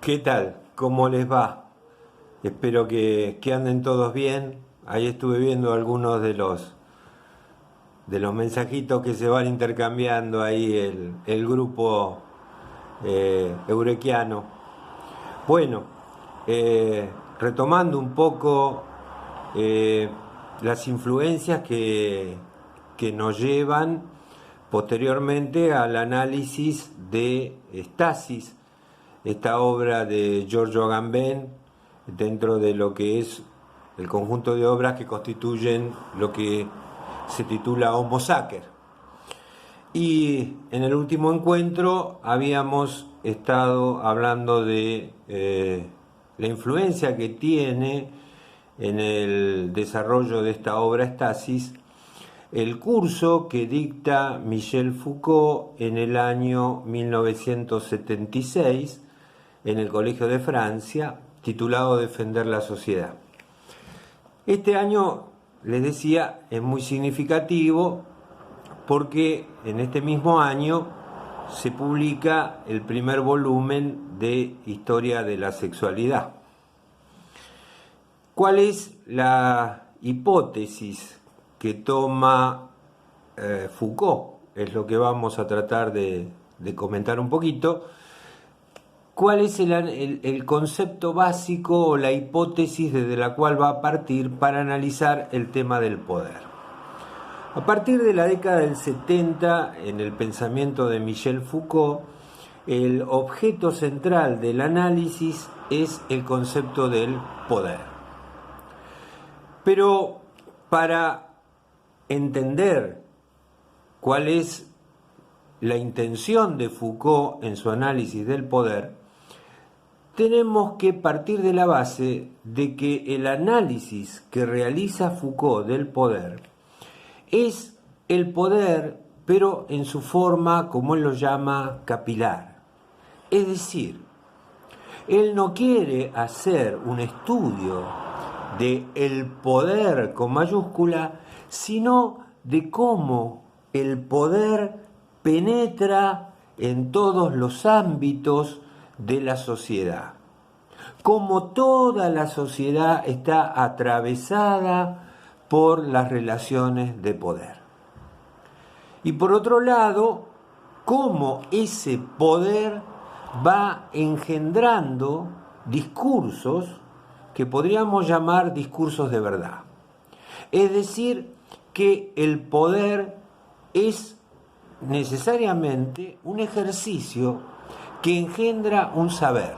¿Qué tal? ¿Cómo les va? Espero que anden todos bien. Ahí estuve viendo algunos de los mensajitos que se van intercambiando ahí el grupo eurequiano. Bueno, retomando un poco eh, las influencias que nos llevan posteriormente al análisis de Stasis, esta obra de Giorgio Agamben, dentro de lo que es el conjunto de obras que constituyen lo que se titula Homo Sacer. Y en el último encuentro habíamos estado hablando de la influencia que tiene en el desarrollo de esta obra Stasis el curso que dicta Michel Foucault en el año 1976 en el Colegio de Francia, titulado Defender la sociedad. Este año, les decía, es muy significativo porque en este mismo año se publica el primer volumen de Historia de la Sexualidad. ¿Cuál es la hipótesis que toma Foucault? Es lo que vamos a tratar de comentar un poquito. ¿Cuál es el concepto básico o la hipótesis desde la cual va a partir para analizar el tema del poder? A partir de la década del 70, en el pensamiento de Michel Foucault, el objeto central del análisis es el concepto del poder. Pero para entender cuál es la intención de Foucault en su análisis del poder, tenemos que partir de la base de que el análisis que realiza Foucault del poder es el poder, pero en su forma, como él lo llama, capilar. Es decir, él no quiere hacer un estudio de el poder con mayúscula, sino de cómo el poder penetra en todos los ámbitos de la sociedad, cómo toda la sociedad está atravesada por las relaciones de poder. Y por otro lado, cómo ese poder va engendrando discursos que podríamos llamar discursos de verdad. Es decir, que el poder es necesariamente un ejercicio que engendra un saber.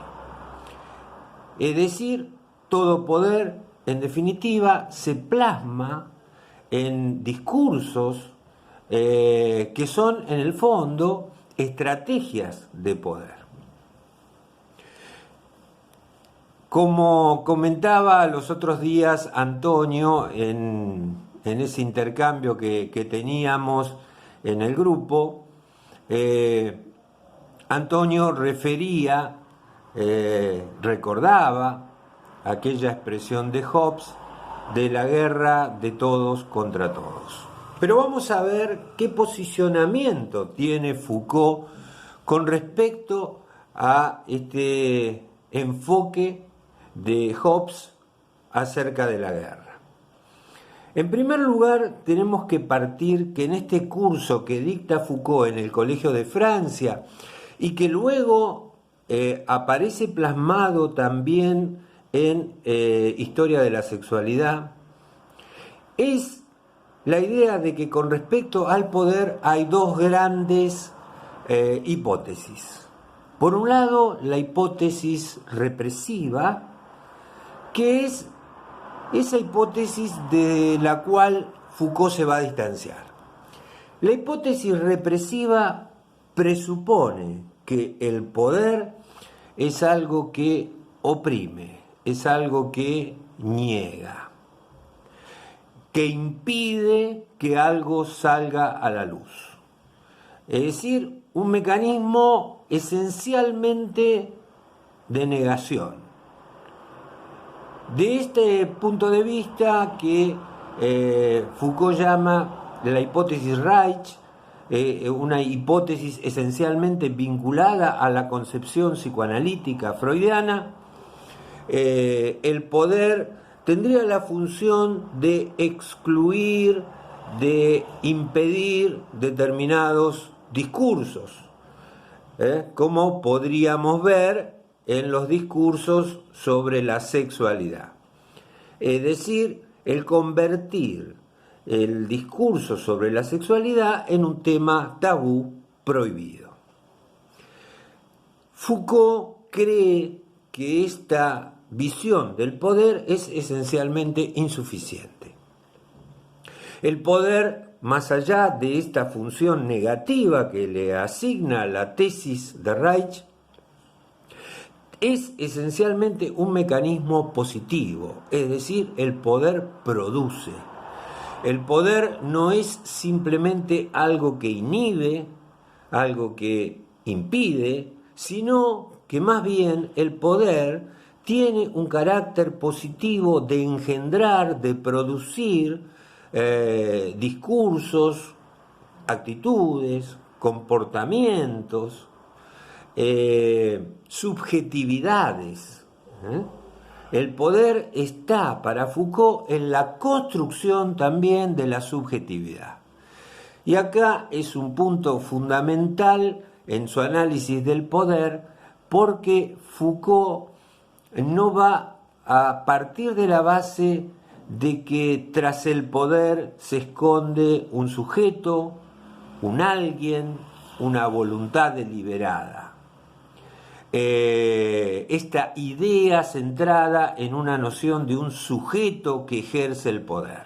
Es decir, todo poder, en definitiva, se plasma en discursos que son, en el fondo, estrategias de poder. Como comentaba los otros días Antonio en ese intercambio que teníamos en el grupo, Antonio refería, recordaba aquella expresión de Hobbes de la guerra de todos contra todos. Pero vamos a ver qué posicionamiento tiene Foucault con respecto a este enfoque de Hobbes acerca de la guerra. En primer lugar, tenemos que partir que en este curso que dicta Foucault en el Colegio de Francia y que luego aparece plasmado también en Historia de la Sexualidad, es la idea de que con respecto al poder hay dos grandes hipótesis. Por un lado, la hipótesis represiva, que es esa hipótesis de la cual Foucault se va a distanciar. La hipótesis represiva presupone que el poder es algo que oprime, es algo que niega, que impide que algo salga a la luz. Es decir, un mecanismo esencialmente de negación. De este punto de vista que Foucault llama la hipótesis Reich, una hipótesis esencialmente vinculada a la concepción psicoanalítica freudiana, el poder tendría la función de excluir, de impedir determinados discursos, como podríamos ver en los discursos sobre la sexualidad. Es decir, el convertir el discurso sobre la sexualidad en un tema tabú prohibido. Foucault cree que esta visión del poder es esencialmente insuficiente. El poder, más allá de esta función negativa que le asigna la tesis de Reich, es esencialmente un mecanismo positivo, es decir, el poder produce. El poder no es simplemente algo que inhibe, algo que impide, sino que más bien el poder tiene un carácter positivo de engendrar, de producir discursos, actitudes, comportamientos, subjetividades. El poder está para Foucault en la construcción también de la subjetividad. Y acá es un punto fundamental en su análisis del poder, porque Foucault no va a partir de la base de que tras el poder se esconde un sujeto, un alguien, una voluntad deliberada. Esta idea centrada en una noción de un sujeto que ejerce el poder.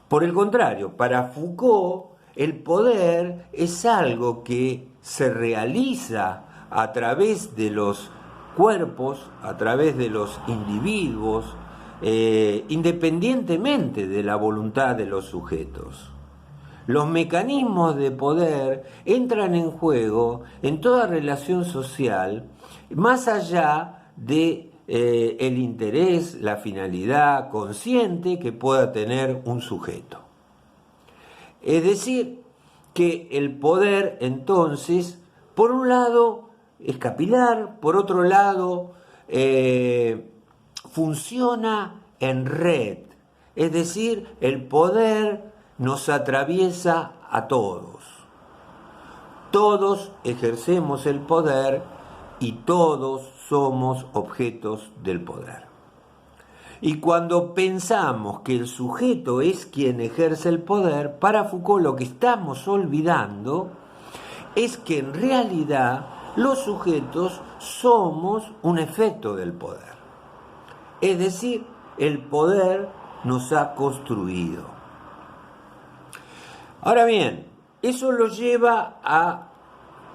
Por el contrario, para Foucault, el poder es algo que se realiza a través de los cuerpos, a través de los individuos, independientemente de la voluntad de los sujetos. Los mecanismos de poder entran en juego en toda relación social, más allá de el interés, la finalidad consciente que pueda tener un sujeto. Es decir, que el poder entonces, por un lado, es capilar, por otro lado, funciona en red. Es decir, el poder nos atraviesa a todos. Todos ejercemos el poder y todos somos objetos del poder. Y cuando pensamos que el sujeto es quien ejerce el poder, para Foucault lo que estamos olvidando es que en realidad los sujetos somos un efecto del poder. Es decir, el poder nos ha construido. Ahora bien, eso lo lleva a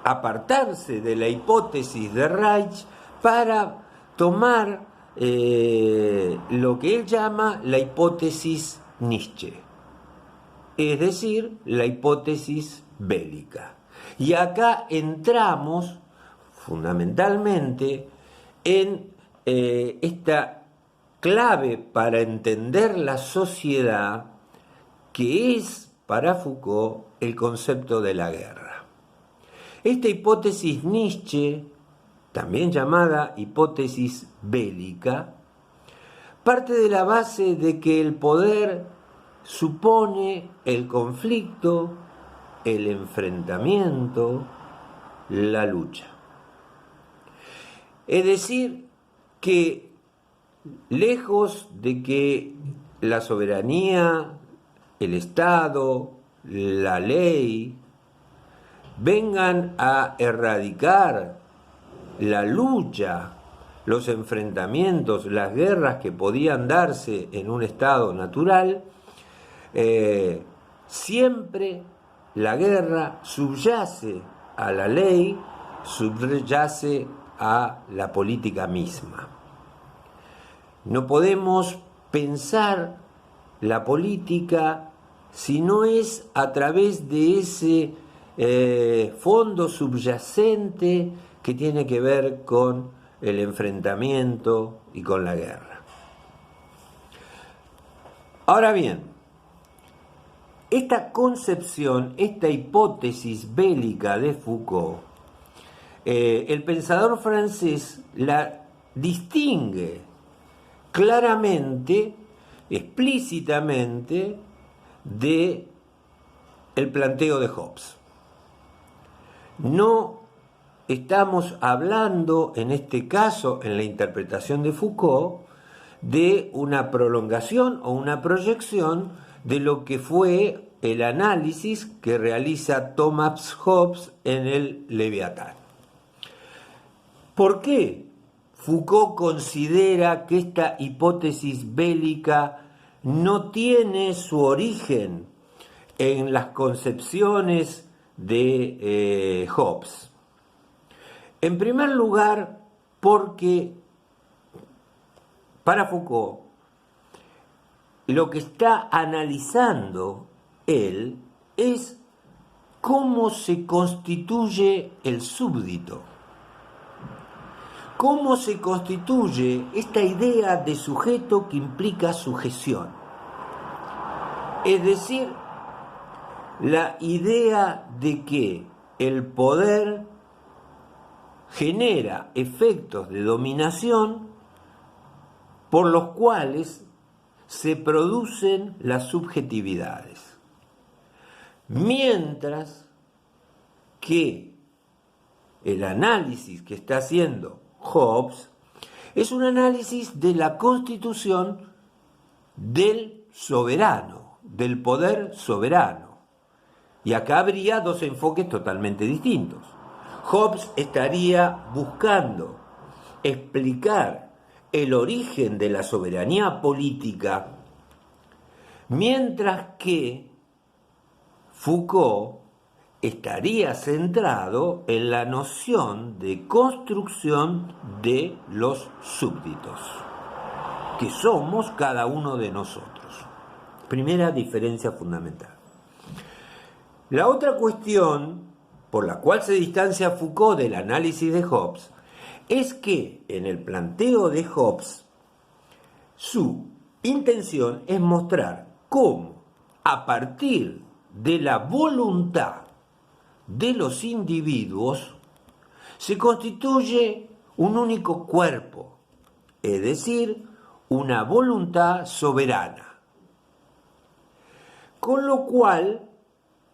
apartarse de la hipótesis de Reich para tomar lo que él llama la hipótesis Nietzsche, es decir, la hipótesis bélica. Y acá entramos fundamentalmente en esta clave para entender la sociedad, que es para Foucault el concepto de la guerra. Esta hipótesis Nietzsche, también llamada hipótesis bélica, parte de la base de que el poder supone el conflicto, el enfrentamiento, la lucha. Es decir, que lejos de que la soberanía, el Estado, la ley, vengan a erradicar la lucha, los enfrentamientos, las guerras que podían darse en un estado natural, siempre la guerra subyace a la ley, subyace a la política misma. No podemos pensar la política si no es a través de ese fondo subyacente que tiene que ver con el enfrentamiento y con la guerra. Ahora bien, esta concepción, esta hipótesis bélica de Foucault, el pensador francés la distingue claramente, explícitamente, de el planteo de Hobbes. No estamos hablando, en este caso, en la interpretación de Foucault, de una prolongación o una proyección de lo que fue el análisis que realiza Thomas Hobbes en el Leviatán. ¿Por qué Foucault considera que esta hipótesis bélica no tiene su origen en las concepciones de Hobbes? En primer lugar, porque para Foucault lo que está analizando él es cómo se constituye el súbdito, cómo se constituye esta idea de sujeto que implica sujeción. Es decir, la idea de que el poder genera efectos de dominación por los cuales se producen las subjetividades. Mientras que el análisis que está haciendo Hobbes es un análisis de la constitución del soberano, del poder soberano. Y acá habría dos enfoques totalmente distintos. Hobbes estaría buscando explicar el origen de la soberanía política, mientras que Foucault estaría centrado en la noción de construcción de los súbditos, que somos cada uno de nosotros. Primera diferencia fundamental. La otra cuestión por la cual se distancia Foucault del análisis de Hobbes es que en el planteo de Hobbes su intención es mostrar cómo a partir de la voluntad de los individuos se constituye un único cuerpo, es decir, una voluntad soberana. Con lo cual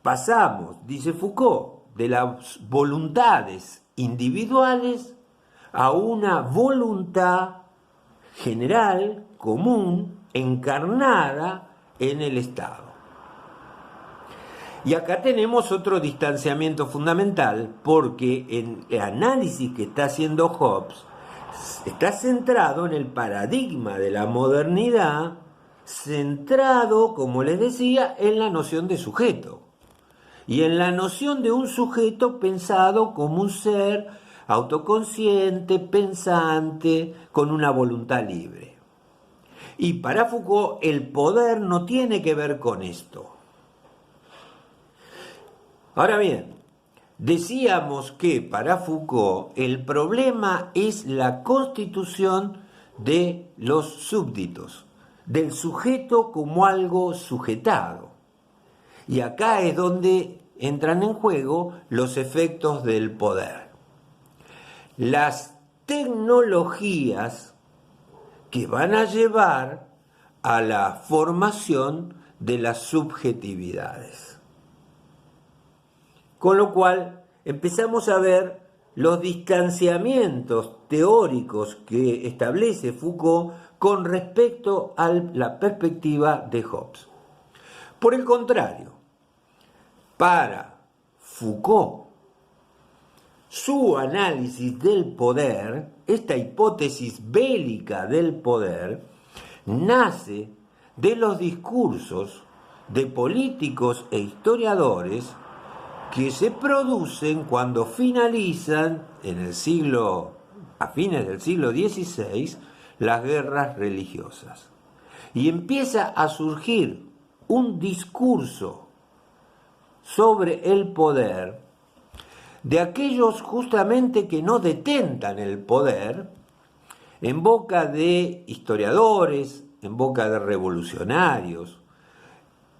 pasamos, dice Foucault, de las voluntades individuales a una voluntad general, común, encarnada en el Estado. Y acá tenemos otro distanciamiento fundamental, porque en el análisis que está haciendo Hobbes está centrado en el paradigma de la modernidad, centrado, como les decía, en la noción de sujeto. Y en la noción de un sujeto pensado como un ser autoconsciente, pensante, con una voluntad libre. Y para Foucault el poder no tiene que ver con esto. Ahora bien, decíamos que para Foucault el problema es la constitución de los súbditos, del sujeto como algo sujetado. Y acá es donde entran en juego los efectos del poder. Las tecnologías que van a llevar a la formación de las subjetividades. Con lo cual empezamos a ver los distanciamientos teóricos que establece Foucault con respecto a la perspectiva de Hobbes. Por el contrario, para Foucault, su análisis del poder, esta hipótesis bélica del poder, nace de los discursos de políticos e historiadores que se producen cuando finalizan a fines del siglo XVI las guerras religiosas. Y empieza a surgir un discurso sobre el poder de aquellos justamente que no detentan el poder, en boca de historiadores, en boca de revolucionarios,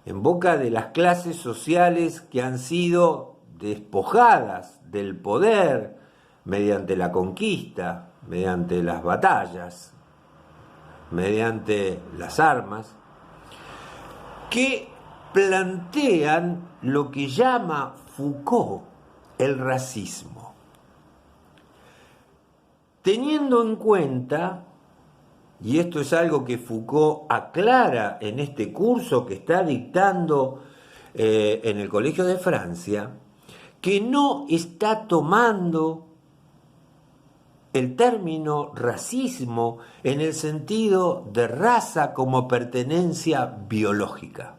en boca de las clases sociales que han sido despojadas del poder mediante la conquista, mediante las batallas, mediante las armas, que plantean lo que llama Foucault el racismo, teniendo en cuenta, y esto es algo que Foucault aclara en este curso que está dictando en el Colegio de Francia, que no está tomando el término racismo en el sentido de raza como pertenencia biológica.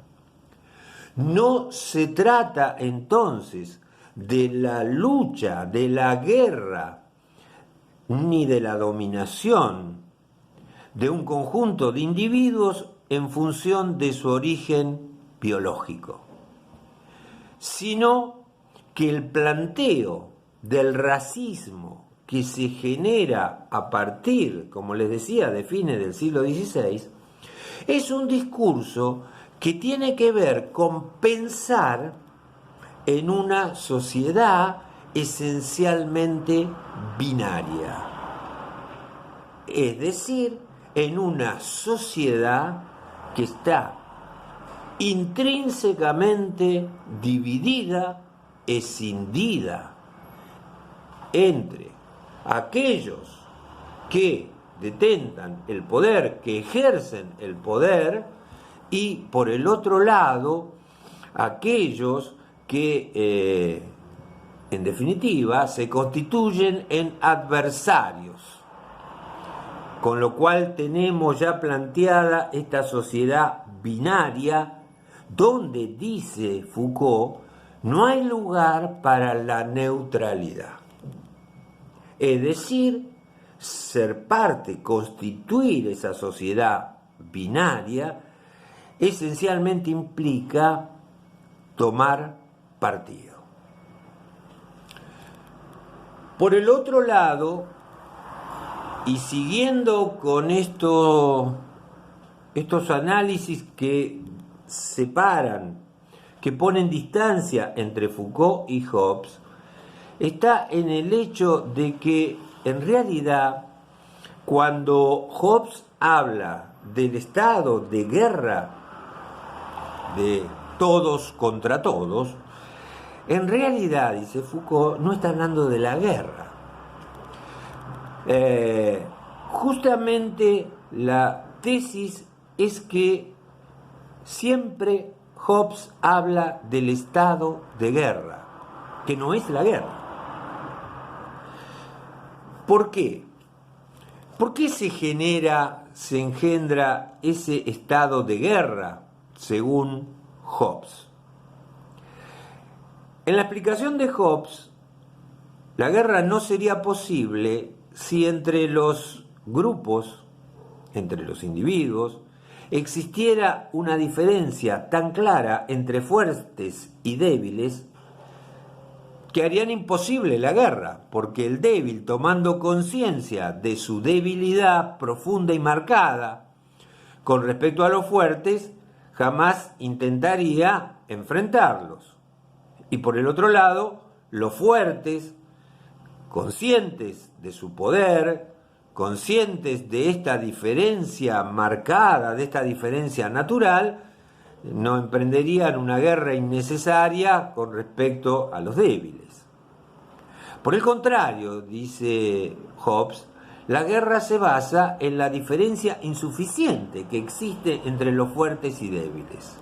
No se trata entonces de la lucha, de la guerra, ni de la dominación de un conjunto de individuos en función de su origen biológico, sino que el planteo del racismo que se genera a partir, como les decía, de fines del siglo XVI, es un discurso que tiene que ver con pensar en una sociedad esencialmente binaria, es decir, en una sociedad que está intrínsecamente dividida, escindida entre aquellos que detentan el poder, que ejercen el poder, y por el otro lado, aquellos que, en definitiva, se constituyen en adversarios. Con lo cual tenemos ya planteada esta sociedad binaria donde, dice Foucault, no hay lugar para la neutralidad. Es decir, ser parte, constituir esa sociedad binaria, esencialmente implica tomar partido. Por el otro lado, y siguiendo con estos análisis que separan, que ponen distancia entre Foucault y Hobbes, está en el hecho de que en realidad cuando Hobbes habla del estado de guerra de todos contra todos, en realidad, dice Foucault, no está hablando de la guerra. Justamente la tesis es que siempre Hobbes habla del estado de guerra, que no es la guerra. ¿Por qué? ¿Por qué se engendra ese estado de guerra, según Hobbes? En la explicación de Hobbes, la guerra no sería posible si entre los grupos, entre los individuos, existiera una diferencia tan clara entre fuertes y débiles que harían imposible la guerra, porque el débil, tomando conciencia de su debilidad profunda y marcada con respecto a los fuertes, jamás intentaría enfrentarlos. Y por el otro lado, los fuertes, conscientes de su poder, conscientes de esta diferencia marcada, de esta diferencia natural, no emprenderían una guerra innecesaria con respecto a los débiles. Por el contrario, dice Hobbes, la guerra se basa en la diferencia insuficiente que existe entre los fuertes y débiles.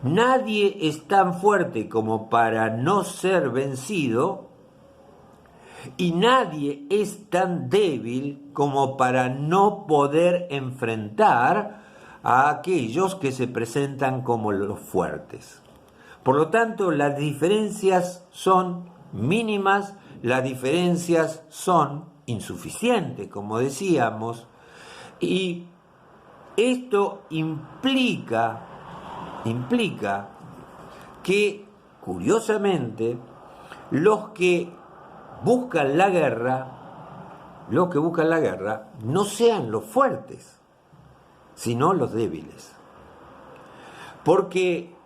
Nadie es tan fuerte como para no ser vencido, y nadie es tan débil como para no poder enfrentar a aquellos que se presentan como los fuertes. Por lo tanto, las diferencias son mínimas, las diferencias son insuficientes, como decíamos, y esto implica que, curiosamente, los que buscan la guerra no sean los fuertes, sino los débiles. Porque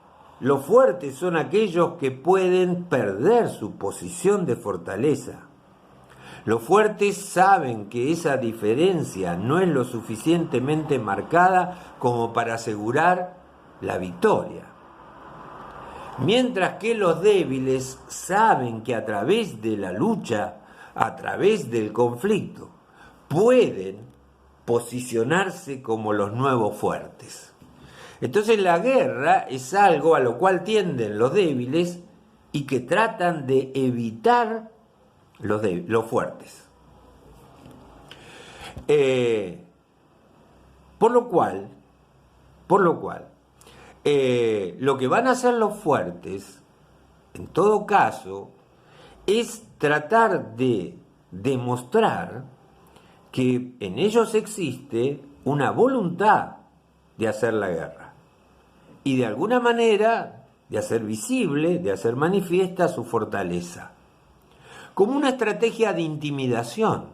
Los fuertes son aquellos que pueden perder su posición de fortaleza. Los fuertes saben que esa diferencia no es lo suficientemente marcada como para asegurar la victoria. Mientras que los débiles saben que a través de la lucha, a través del conflicto, pueden posicionarse como los nuevos fuertes. Entonces la guerra es algo a lo cual tienden los débiles y que tratan de evitar los fuertes. Por lo cual, lo que van a hacer los fuertes, en todo caso, es tratar de demostrar que en ellos existe una voluntad de hacer la guerra y de alguna manera de hacer visible, de hacer manifiesta su fortaleza, como una estrategia de intimidación.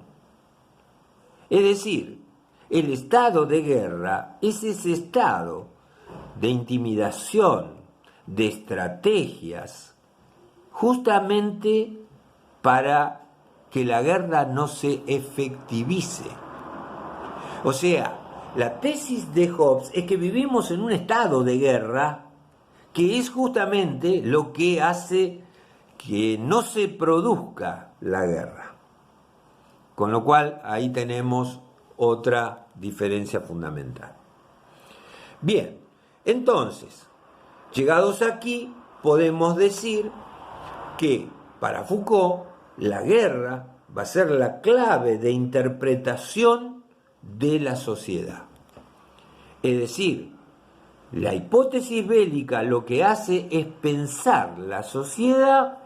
Es decir, el estado de guerra es ese estado de intimidación, de estrategias, justamente para que la guerra no se efectivice. O sea, la tesis de Hobbes es que vivimos en un estado de guerra que es justamente lo que hace que no se produzca la guerra. Con lo cual, ahí tenemos otra diferencia fundamental. Bien, entonces, llegados aquí, podemos decir que para Foucault la guerra va a ser la clave de interpretación de la sociedad. Es decir, la hipótesis bélica lo que hace es pensar la sociedad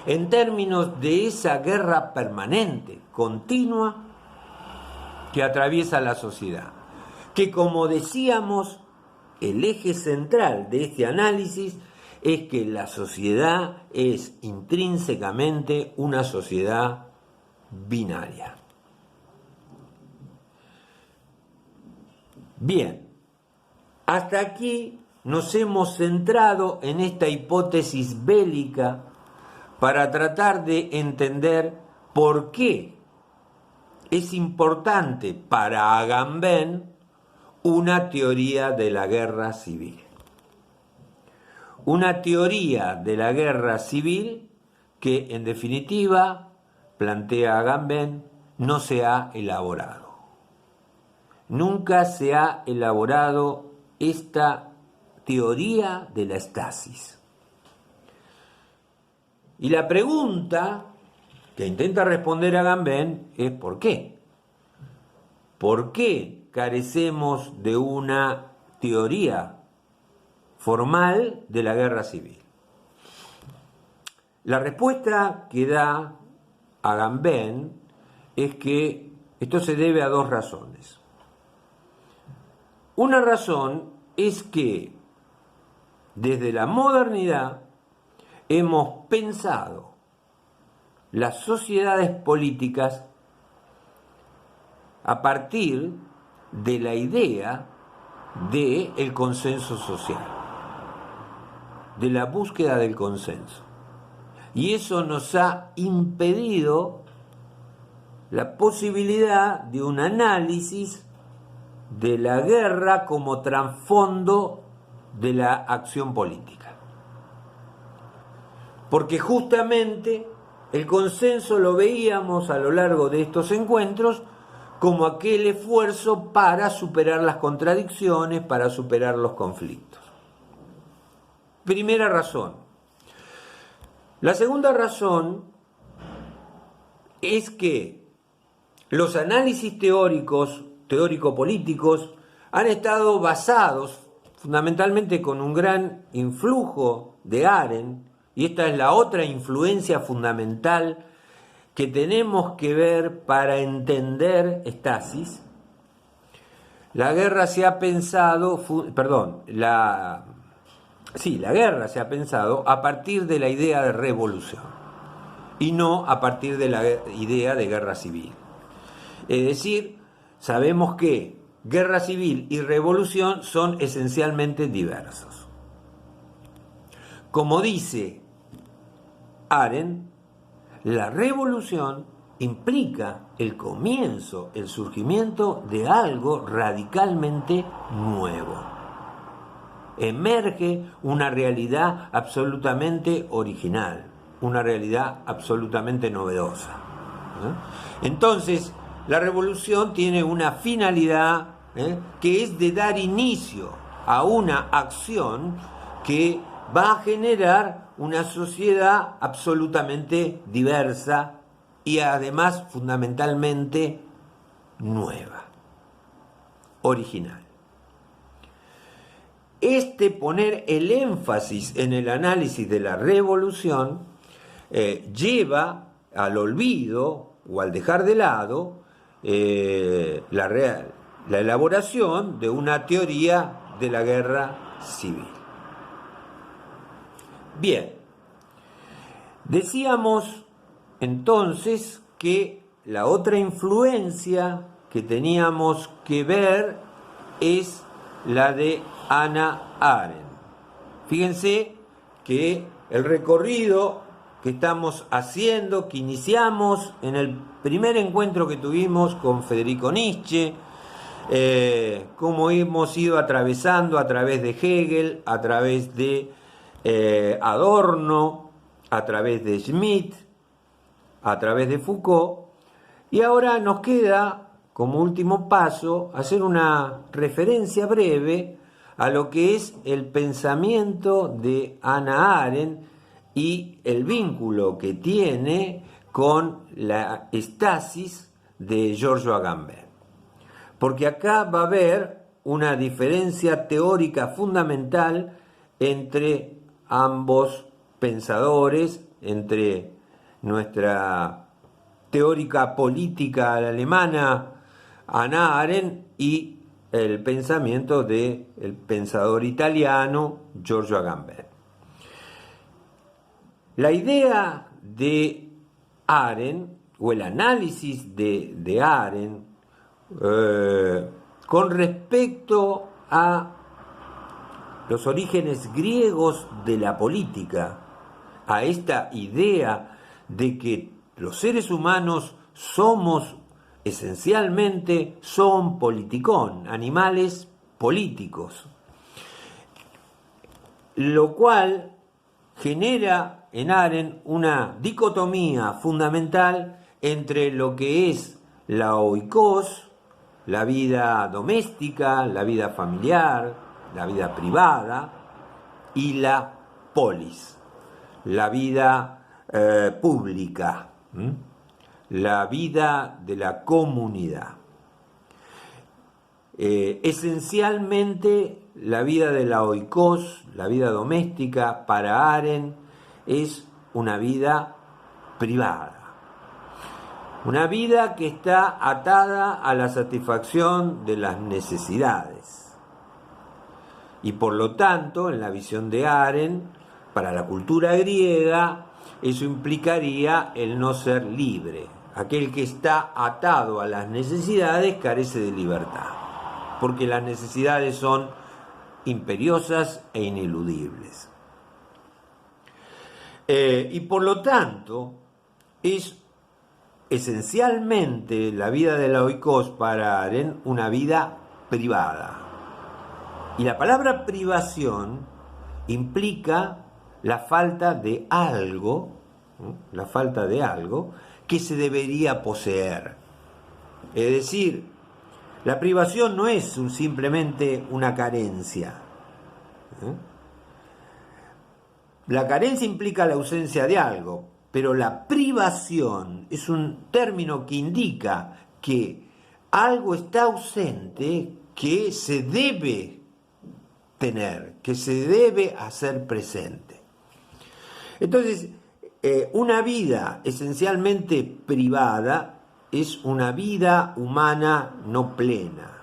en términos de esa guerra permanente, continua, que atraviesa la sociedad. Que, como decíamos, el eje central de este análisis es que la sociedad es intrínsecamente una sociedad binaria. Bien, hasta aquí nos hemos centrado en esta hipótesis bélica para tratar de entender por qué es importante para Agamben una teoría de la guerra civil. Una teoría de la guerra civil que, en definitiva, plantea Agamben, no se ha elaborado. Nunca se ha elaborado esta teoría de la estasis. Y la pregunta que intenta responder Agamben es ¿por qué? ¿Por qué carecemos de una teoría formal de la guerra civil? La respuesta que da Agamben es que esto se debe a dos razones. Una razón es que desde la modernidad hemos pensado las sociedades políticas a partir de la idea del consenso social, de la búsqueda del consenso. Y eso nos ha impedido la posibilidad de un análisis de la guerra como trasfondo de la acción política. Porque justamente el consenso lo veíamos a lo largo de estos encuentros como aquel esfuerzo para superar las contradicciones, para superar los conflictos. Primera razón. La segunda razón es que los análisis teórico-políticos han estado basados fundamentalmente con un gran influjo de Arendt, y esta es la otra influencia fundamental que tenemos que ver para entender estasis. La guerra se ha pensado, la guerra se ha pensado a partir de la idea de revolución y no a partir de la idea de guerra civil. Es decir, sabemos que guerra civil y revolución son esencialmente diversos. Como dice Arendt, la revolución implica el comienzo, el surgimiento de algo radicalmente nuevo. Emerge una realidad absolutamente original, una realidad absolutamente novedosa. Entonces, la revolución tiene una finalidad que es de dar inicio a una acción que va a generar una sociedad absolutamente diversa y además fundamentalmente nueva, original. Poner el énfasis en el análisis de la revolución lleva al olvido o al dejar de lado la elaboración de una teoría de la guerra civil. Bien, decíamos entonces que la otra influencia que teníamos que ver es la de Hannah Arendt. Fíjense que el recorrido que estamos haciendo, que iniciamos en el primer encuentro que tuvimos con Federico Nietzsche, cómo hemos ido atravesando a través de Hegel, a través de Adorno, a través de Schmitt, a través de Foucault, y ahora nos queda como último paso hacer una referencia breve a lo que es el pensamiento de Hannah Arendt y el vínculo que tiene con la estasis de Giorgio Agamben. Porque acá va a haber una diferencia teórica fundamental entre ambos pensadores, entre nuestra teórica política alemana Hannah Arendt y el pensamiento del pensador italiano Giorgio Agamben. La idea de Arendt, o el análisis de Arendt, con respecto a los orígenes griegos de la política, a esta idea de que los seres humanos son politicón, animales políticos, lo cual genera en Arendt una dicotomía fundamental entre lo que es la oikos, la vida doméstica, la vida familiar, la vida privada, y la polis, la vida pública, la vida de la comunidad. Esencialmente, la vida de la oikos, la vida doméstica, para Arendt es una vida privada. Una vida que está atada a la satisfacción de las necesidades. Y por lo tanto, en la visión de Arendt, para la cultura griega, eso implicaría el no ser libre. Aquel que está atado a las necesidades carece de libertad, porque las necesidades son imperiosas e ineludibles. Y por lo tanto, es esencialmente la vida de la oikos para Arendt una vida privada. Y la palabra privación implica la falta de algo, que se debería poseer. Es decir, la privación no es simplemente una carencia. La carencia implica la ausencia de algo, pero la privación es un término que indica que algo está ausente que se debe tener, que se debe hacer presente. Entonces, una vida esencialmente privada es una vida humana no plena,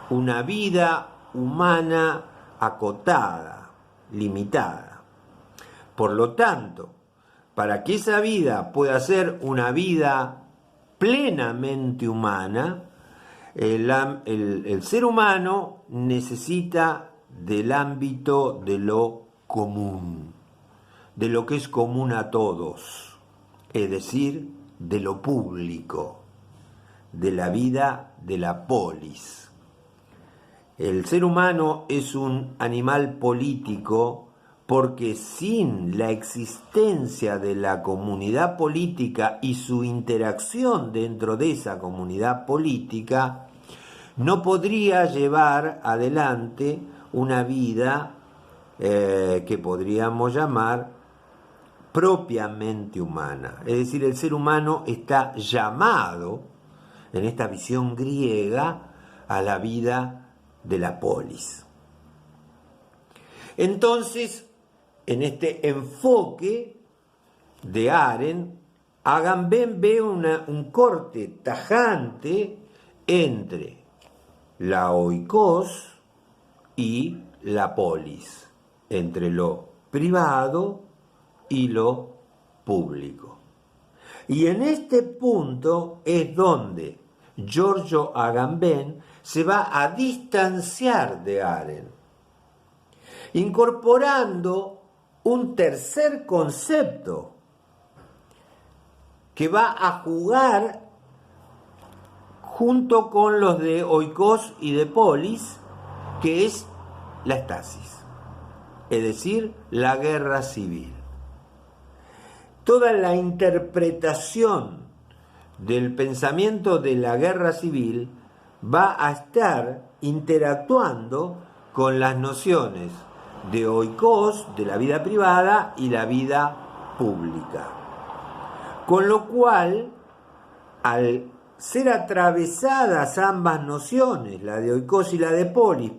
una vida humana acotada, limitada. Por lo tanto, para que esa vida pueda ser una vida plenamente humana, el ser humano necesita del ámbito de lo común. de lo que es común a todos, es decir, de lo público, de la vida de la polis. El ser humano es un animal político porque sin la existencia de la comunidad política y su interacción dentro de esa comunidad política, no podría llevar adelante una vida que podríamos llamar propiamente humana. Es decir, el ser humano está llamado, en esta visión griega, a la vida de la polis. Entonces, en este enfoque de Arendt, Agamben ve un corte tajante entre la oikos y la polis, entre lo privado y lo público. Y en este punto es donde Giorgio Agamben se va a distanciar de Arendt, incorporando un tercer concepto que va a jugar junto con los de oikos y de polis, que es la estasis, es decir, la guerra civil. Toda la interpretación del pensamiento de la guerra civil va a estar interactuando con las nociones de oikos, de la vida privada, y la vida pública. Con lo cual, al ser atravesadas ambas nociones, la de oikos y la de polis,